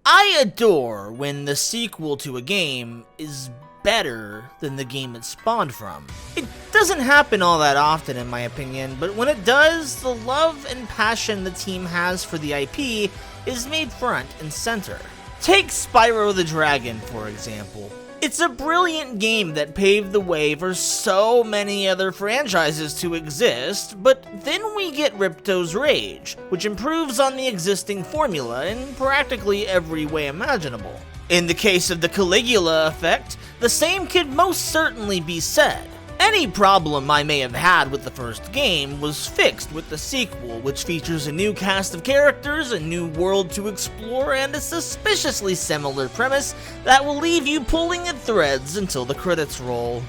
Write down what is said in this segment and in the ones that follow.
I adore when the sequel to a game is better than the game it spawned from. It doesn't happen all that often in my opinion, but when it does, the love and passion the team has for the IP is made front and center. Take Spyro the Dragon, for example. It's a brilliant game that paved the way for so many other franchises to exist, but then we get Ripto's Rage, which improves on the existing formula in practically every way imaginable. In the case of the Caligula Effect, the same could most certainly be said. Any problem I may have had with the first game was fixed with the sequel, which features a new cast of characters, a new world to explore, and a suspiciously similar premise that will leave you pulling at threads until the credits roll.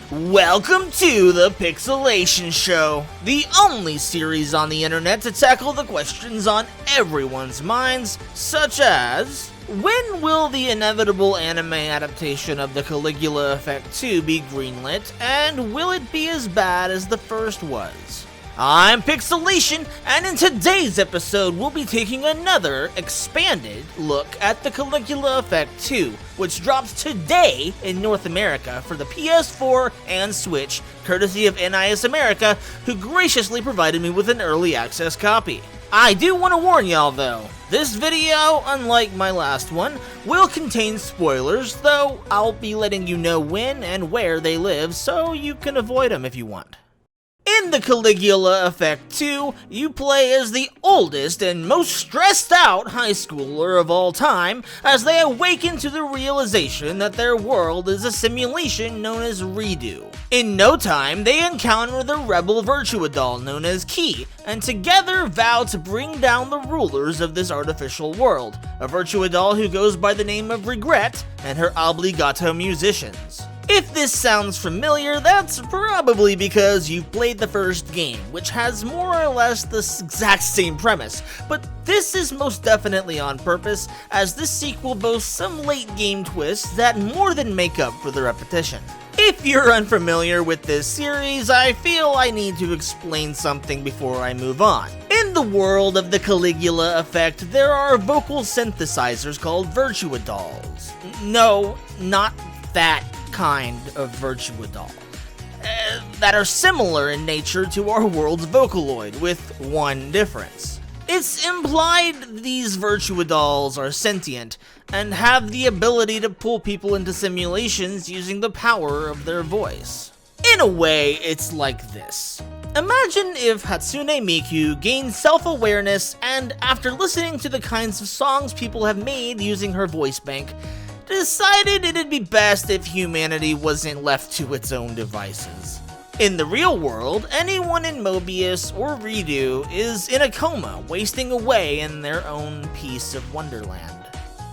Welcome to the Pixcelation Show, the only series on the internet to tackle the questions on everyone's minds, such as: when will the inevitable anime adaptation of the Caligula Effect 2 be greenlit, and will it be as bad as the first was? I'm Pixcelation, and in today's episode we'll be taking another expanded look at the Caligula Effect 2, which drops today in North America for the PS4 and Switch, courtesy of NIS America, who graciously provided me with an early access copy. I do want to warn y'all though, this video, unlike my last one, will contain spoilers, though I'll be letting you know when and where they live so you can avoid them if you want. In the Caligula Effect 2, you play as the oldest and most stressed out high schooler of all time as they awaken to the realization that their world is a simulation known as Redo. In no time, they encounter the rebel Virtua doll known as Key, and together vow to bring down the rulers of this artificial world, a Virtua doll who goes by the name of Regret, and her obligato musicians. If this sounds familiar, that's probably because you've played the first game, which has more or less the exact same premise, but this is most definitely on purpose, as this sequel boasts some late game twists that more than make up for the repetition. If you're unfamiliar with this series, I feel I need to explain something before I move on. In the world of the Caligula Effect, there are vocal synthesizers called Virtua dolls. No, not that kind of Virtua doll. That are similar in nature to our world's Vocaloid, with one difference. It's implied these Virtua dolls are sentient, and have the ability to pull people into simulations using the power of their voice. In a way, it's like this. Imagine if Hatsune Miku gained self-awareness and, after listening to the kinds of songs people have made using her voice bank, decided it'd be best if humanity wasn't left to its own devices. In the real world, anyone in Mobius or Redo is in a coma, wasting away in their own piece of Wonderland.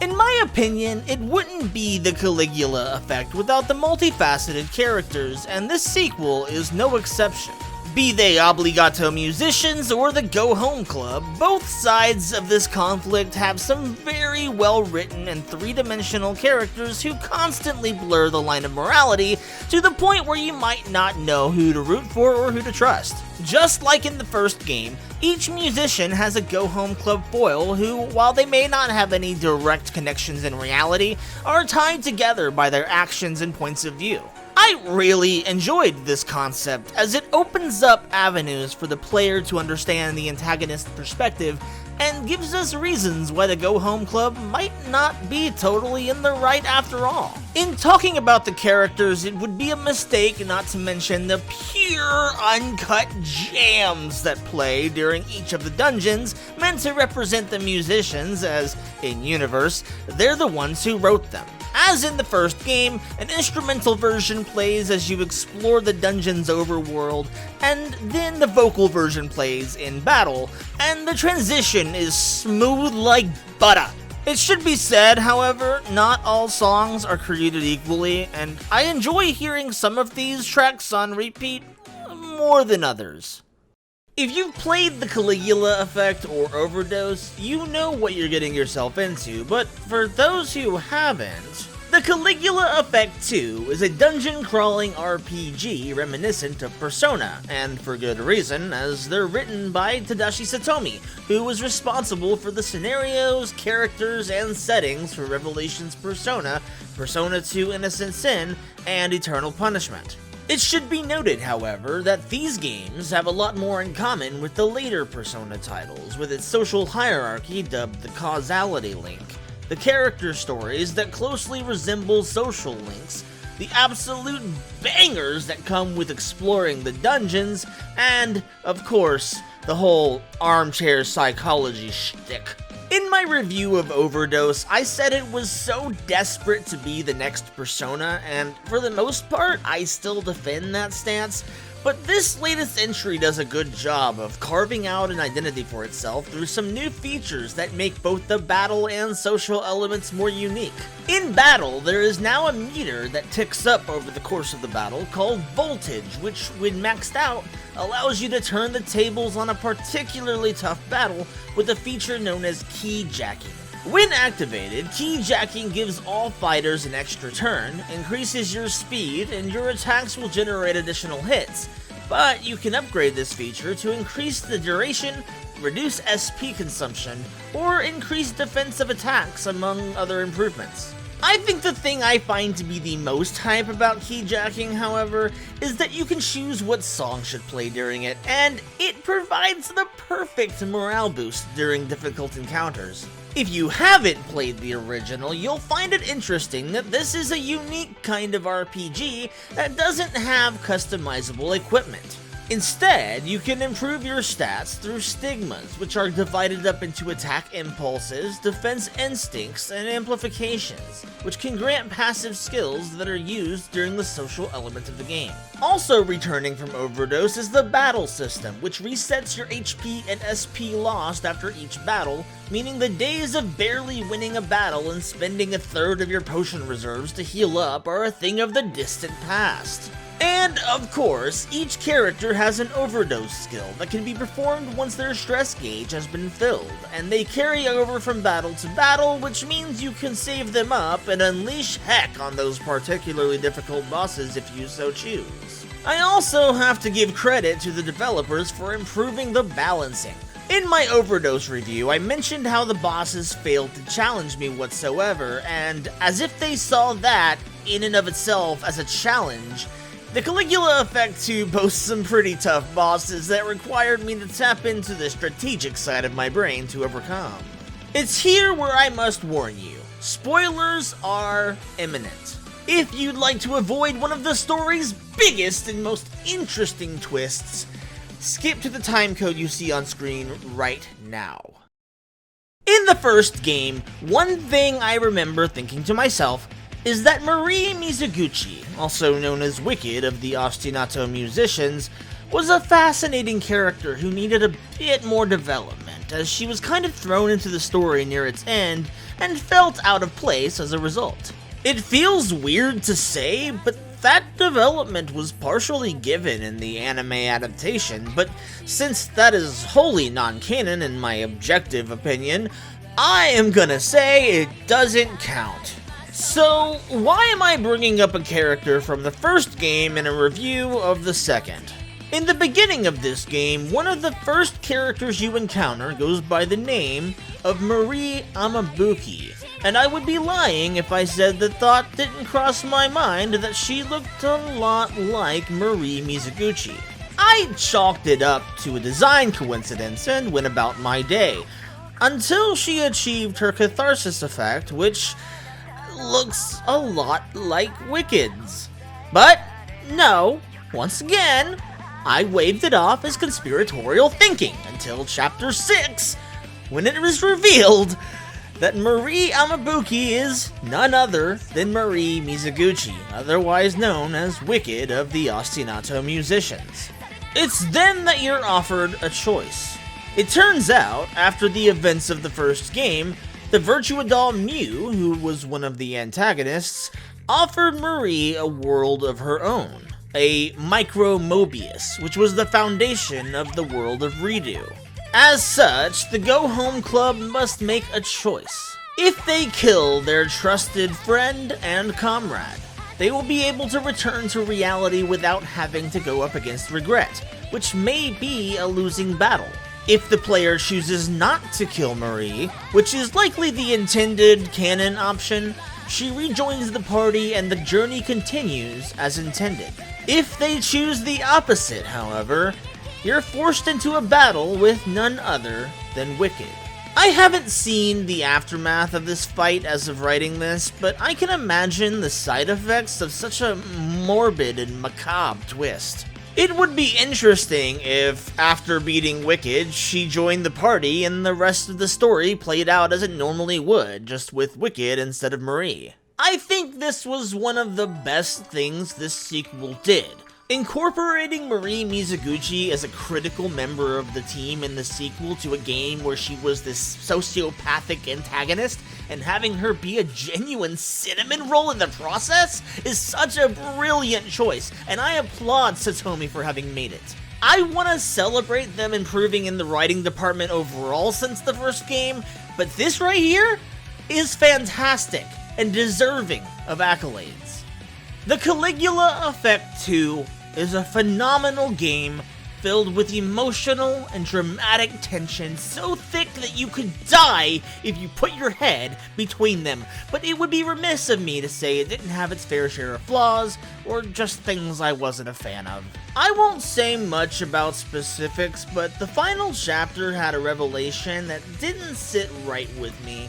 In my opinion, it wouldn't be the Caligula Effect without the multifaceted characters, and this sequel is no exception. Be they obligato musicians or the Go Home Club, both sides of this conflict have some very well-written and three-dimensional characters who constantly blur the line of morality to the point where you might not know who to root for or who to trust. Just like in the first game, each musician has a Go Home Club foil who, while they may not have any direct connections in reality, are tied together by their actions and points of view. I really enjoyed this concept, as it opens up avenues for the player to understand the antagonist's perspective and gives us reasons why the Go Home Club might not be totally in the right after all. In talking about the characters, it would be a mistake not to mention the pure, uncut jams that play during each of the dungeons, meant to represent the musicians as, in-universe, they're the ones who wrote them. As in the first game, an instrumental version plays as you explore the dungeon's overworld, and then the vocal version plays in battle, and the transition is smooth like butter. It should be said, however, not all songs are created equally, and I enjoy hearing some of these tracks on repeat more than others. If you've played the Caligula Effect or Overdose, you know what you're getting yourself into, but for those who haven't, The Caligula Effect 2 is a dungeon-crawling RPG reminiscent of Persona, and for good reason, as they're written by Tadashi Satomi, who was responsible for the scenarios, characters, and settings for Revelations Persona, Persona 2 Innocent Sin, and Eternal Punishment. It should be noted, however, that these games have a lot more in common with the later Persona titles, with its social hierarchy dubbed the Causality Link, the character stories that closely resemble social links, the absolute bangers that come with exploring the dungeons, and, of course, the whole armchair psychology shtick. In my review of Overdose, I said it was so desperate to be the next Persona, and for the most part, I still defend that stance. But this latest entry does a good job of carving out an identity for itself through some new features that make both the battle and social elements more unique. In battle, there is now a meter that ticks up over the course of the battle called Voltage, which, when maxed out, allows you to turn the tables on a particularly tough battle with a feature known as key jacking. When activated, key jacking gives all fighters an extra turn, increases your speed, and your attacks will generate additional hits. But you can upgrade this feature to increase the duration, reduce SP consumption, or increase defensive attacks, among other improvements. I think the thing I find to be the most hype about key jacking, however, is that you can choose what song should play during it, and it provides the perfect morale boost during difficult encounters. If you haven't played the original, you'll find it interesting that this is a unique kind of RPG that doesn't have customizable equipment. Instead, you can improve your stats through stigmas, which are divided up into attack impulses, defense instincts, and amplifications, which can grant passive skills that are used during the social element of the game. Also returning from Overdose is the battle system, which resets your HP and SP lost after each battle, meaning the days of barely winning a battle and spending a third of your potion reserves to heal up are a thing of the distant past. And, of course, each character has an overdose skill that can be performed once their stress gauge has been filled, and they carry over from battle to battle, which means you can save them up and unleash heck on those particularly difficult bosses if you so choose. I also have to give credit to the developers for improving the balancing. In my Overdose review, I mentioned how the bosses failed to challenge me whatsoever, and as if they saw that, in and of itself, as a challenge, the Caligula Effect 2 boasts some pretty tough bosses that required me to tap into the strategic side of my brain to overcome. It's here where I must warn you, spoilers are imminent. If you'd like to avoid one of the story's biggest and most interesting twists, skip to the timecode you see on screen right now. In the first game, one thing I remember thinking to myself is that Marie Mizuguchi, also known as Wicked of the Ostinato Musicians, was a fascinating character who needed a bit more development, as she was kind of thrown into the story near its end and felt out of place as a result. It feels weird to say, but that development was partially given in the anime adaptation, but since that is wholly non-canon in my objective opinion, I am gonna say it doesn't count. So, why am I bringing up a character from the first game in a review of the second? In the beginning of this game, one of the first characters you encounter goes by the name of Marie Amabuki, and I would be lying if I said the thought didn't cross my mind that she looked a lot like Marie Mizuguchi. I chalked it up to a design coincidence and went about my day, until she achieved her catharsis effect, which looks a lot like Wicked's. But no, once again, I waved it off as conspiratorial thinking until Chapter 6, when it was revealed that Marie Amabuki is none other than Marie Mizuguchi, otherwise known as Wicked of the Ostinato Musicians. It's then that you're offered a choice. It turns out, after the events of the first game, the Virtua doll Mew, who was one of the antagonists, offered Marie a world of her own, a Micro Mobius, which was the foundation of the world of Redo. As such, the Go Home Club must make a choice. If they kill their trusted friend and comrade, they will be able to return to reality without having to go up against regret, which may be a losing battle. If the player chooses not to kill Marie, which is likely the intended canon option, she rejoins the party and the journey continues as intended. If they choose the opposite, however, you're forced into a battle with none other than Wicked. I haven't seen the aftermath of this fight as of writing this, but I can imagine the side effects of such a morbid and macabre twist. It would be interesting if, after beating Wicked, she joined the party and the rest of the story played out as it normally would, just with Wicked instead of Marie. I think this was one of the best things this sequel did. Incorporating Marie Mizuguchi as a critical member of the team in the sequel to a game where she was this sociopathic antagonist and having her be a genuine cinnamon roll in the process is such a brilliant choice, and I applaud Satomi for having made it. I want to celebrate them improving in the writing department overall since the first game, but this right here is fantastic and deserving of accolades. The Caligula Effect 2 is a phenomenal game filled with emotional and dramatic tension so thick that you could die if you put your head between them, but it would be remiss of me to say it didn't have its fair share of flaws or just things I wasn't a fan of. I won't say much about specifics, but the final chapter had a revelation that didn't sit right with me.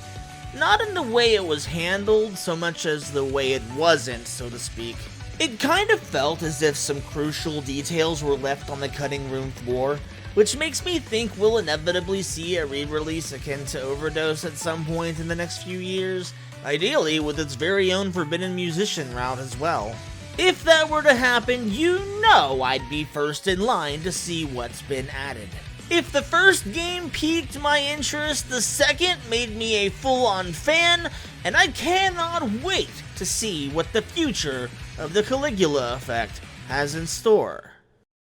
Not in the way it was handled, so much as the way it wasn't, so to speak. It kind of felt as if some crucial details were left on the cutting room floor, which makes me think we'll inevitably see a re-release akin to Overdose at some point in the next few years, ideally with its very own Forbidden Musician route as well. If that were to happen, you know I'd be first in line to see what's been added. If the first game piqued my interest, the second made me a full-on fan, and I cannot wait to see what the future of the Caligula Effect has in store.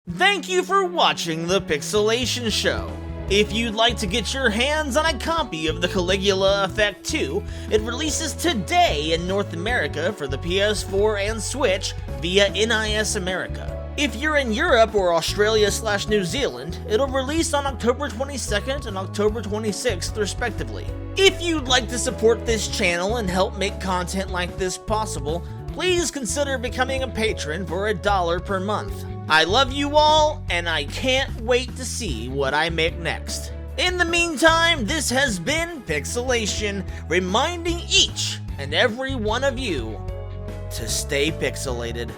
Thank you for watching the Pixcelation Show. If you'd like to get your hands on a copy of the Caligula Effect 2, it releases today in North America for the PS4 and Switch via NIS America. If you're in Europe or Australia/New Zealand, it'll release on October 22nd and October 26th respectively. If you'd like to support this channel and help make content like this possible, please consider becoming a patron for $1 per month. I love you all, and I can't wait to see what I make next. In the meantime, this has been Pixcelation, reminding each and every one of you to stay pixelated.